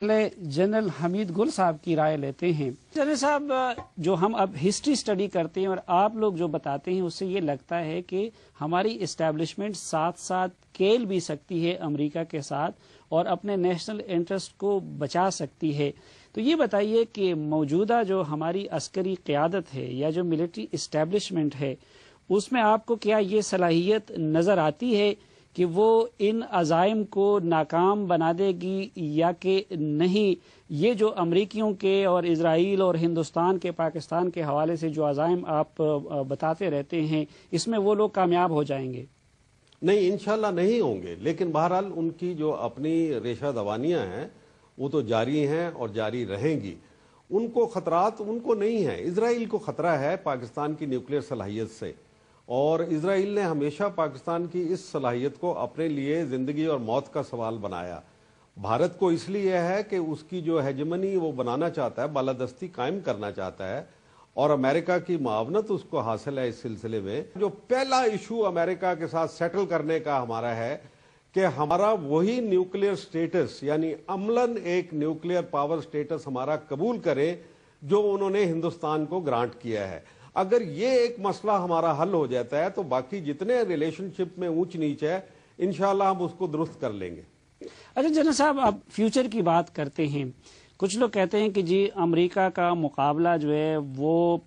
General حمید گل صاحب کی رائے لیتے ہیں۔ جنرل صاحب، جو ہم اب ہسٹری اسٹڈی کرتے ہیں اور آپ لوگ جو بتاتے ہیں اس سے یہ لگتا ہے کہ ہماری اسٹیبلشمنٹ ساتھ ساتھ کھیل بھی سکتی ہے امریکہ کے ساتھ اور اپنے نیشنل انٹرسٹ کو بچا سکتی ہے۔ تو یہ بتائیے کہ موجودہ جو ہماری عسکری قیادت ہے یا جو ملٹری اسٹیبلشمنٹ ہے اس میں آپ کو کیا یہ صلاحیت نظر آتی ہے کہ وہ ان عزائم کو ناکام بنا دے گی یا کہ نہیں؟ یہ جو امریکیوں کے اور اسرائیل اور ہندوستان کے پاکستان کے حوالے سے جو عزائم آپ بتاتے رہتے ہیں اس میں وہ لوگ کامیاب ہو جائیں گے؟ نہیں، انشاءاللہ نہیں ہوں گے، لیکن بہرحال ان کی جو اپنی ریشہ دوانیاں ہیں وہ تو جاری ہیں اور جاری رہیں گی۔ ان کو خطرات ان کو نہیں ہیں۔ اسرائیل کو خطرہ ہے پاکستان کی نیوکلیئر صلاحیت سے، اور اسرائیل نے ہمیشہ پاکستان کی اس صلاحیت کو اپنے لیے زندگی اور موت کا سوال بنایا۔ بھارت کو اس لیے ہے کہ اس کی جو ہیجمنی وہ بنانا چاہتا ہے، بالادستی قائم کرنا چاہتا ہے، اور امریکہ کی معاونت اس کو حاصل ہے۔ اس سلسلے میں جو پہلا ایشو امریکہ کے ساتھ سیٹل کرنے کا ہمارا ہے کہ ہمارا وہی نیوکلیئر سٹیٹس، یعنی عملاً ایک نیوکلیئر پاور سٹیٹس ہمارا قبول کرے جو انہوں نے ہندوستان کو گرانٹ کیا ہے۔ اگر یہ ایک مسئلہ ہمارا حل ہو جاتا ہے تو باقی جتنے ریلیشن شپ میں اونچ نیچ ہے انشاءاللہ ہم اس کو درست کر لیں گے۔ اچھا جنرل صاحب، آپ فیوچر کی بات کرتے ہیں، کچھ لوگ کہتے ہیں کہ جی امریکہ کا مقابلہ جو ہے وہ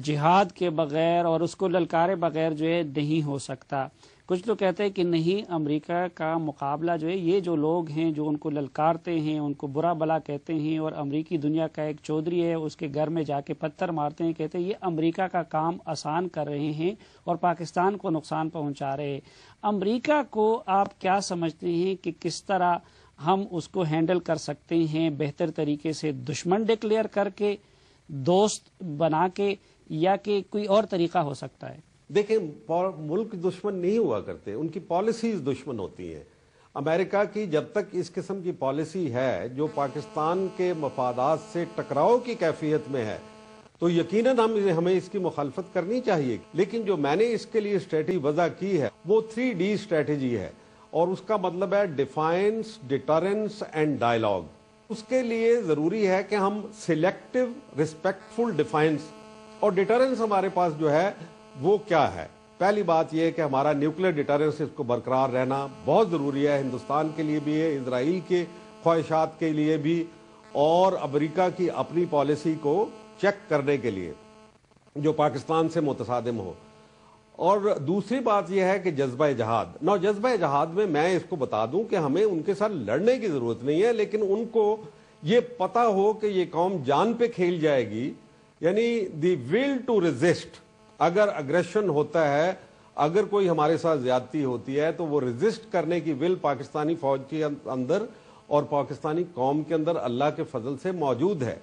جہاد کے بغیر اور اس کو للکارے بغیر جو ہے نہیں ہو سکتا۔ کچھ لوگ کہتے ہیں کہ نہیں، امریکہ کا مقابلہ جو ہے یہ جو لوگ ہیں جو ان کو للکارتے ہیں، ان کو برا بلا کہتے ہیں اور امریکی دنیا کا ایک چودھری ہے اس کے گھر میں جا کے پتھر مارتے ہیں، کہتے ہیں یہ امریکہ کا کام آسان کر رہے ہیں اور پاکستان کو نقصان پہنچا رہے ہیں۔ امریکہ کو آپ کیا سمجھتے ہیں کہ کس طرح ہم اس کو ہینڈل کر سکتے ہیں بہتر طریقے سے؟ دشمن ڈکلیئر کر کے، دوست بنا کے، یا کہ کوئی اور طریقہ ہو سکتا ہے؟ دیکھیں، ملک دشمن نہیں ہوا کرتے، ان کی پالیسیز دشمن ہوتی ہیں۔ امریکہ کی جب تک اس قسم کی پالیسی ہے جو پاکستان کے مفادات سے ٹکراؤ کی کیفیت میں ہے تو یقیناً ہمیں اس کی مخالفت کرنی چاہیے۔ لیکن جو میں نے اس کے لیے اسٹریٹجی وضع کی ہے وہ 3D اسٹریٹجی ہے، اور اس کا مطلب ہے ڈیفائنس، ڈیٹرنس اینڈ ڈائلاگ۔ اس کے لیے ضروری ہے کہ ہم سلیکٹو ریسپیکٹفل ڈیفائنس اور ڈیٹرنس ہمارے پاس جو ہے وہ کیا ہے۔ پہلی بات یہ ہے کہ ہمارا نیوکلیئر ڈیٹرنس اس کو برقرار رہنا بہت ضروری ہے، ہندوستان کے لیے بھی ہے، اسرائیل کے خواہشات کے لیے بھی، اور امریکہ کی اپنی پالیسی کو چیک کرنے کے لیے جو پاکستان سے متصادم ہو۔ اور دوسری بات یہ ہے کہ جذبہ جہاد۔ جذبہ جہاد میں میں اس کو بتا دوں کہ ہمیں ان کے ساتھ لڑنے کی ضرورت نہیں ہے، لیکن ان کو یہ پتا ہو کہ یہ قوم جان پہ کھیل جائے گی، یعنی دی ول ٹو ریزسٹ۔ اگر اگریشن ہوتا ہے، اگر کوئی ہمارے ساتھ زیادتی ہوتی ہے تو وہ ریزسٹ کرنے کی ول پاکستانی فوج کے اندر اور پاکستانی قوم کے اندر اللہ کے فضل سے موجود ہے۔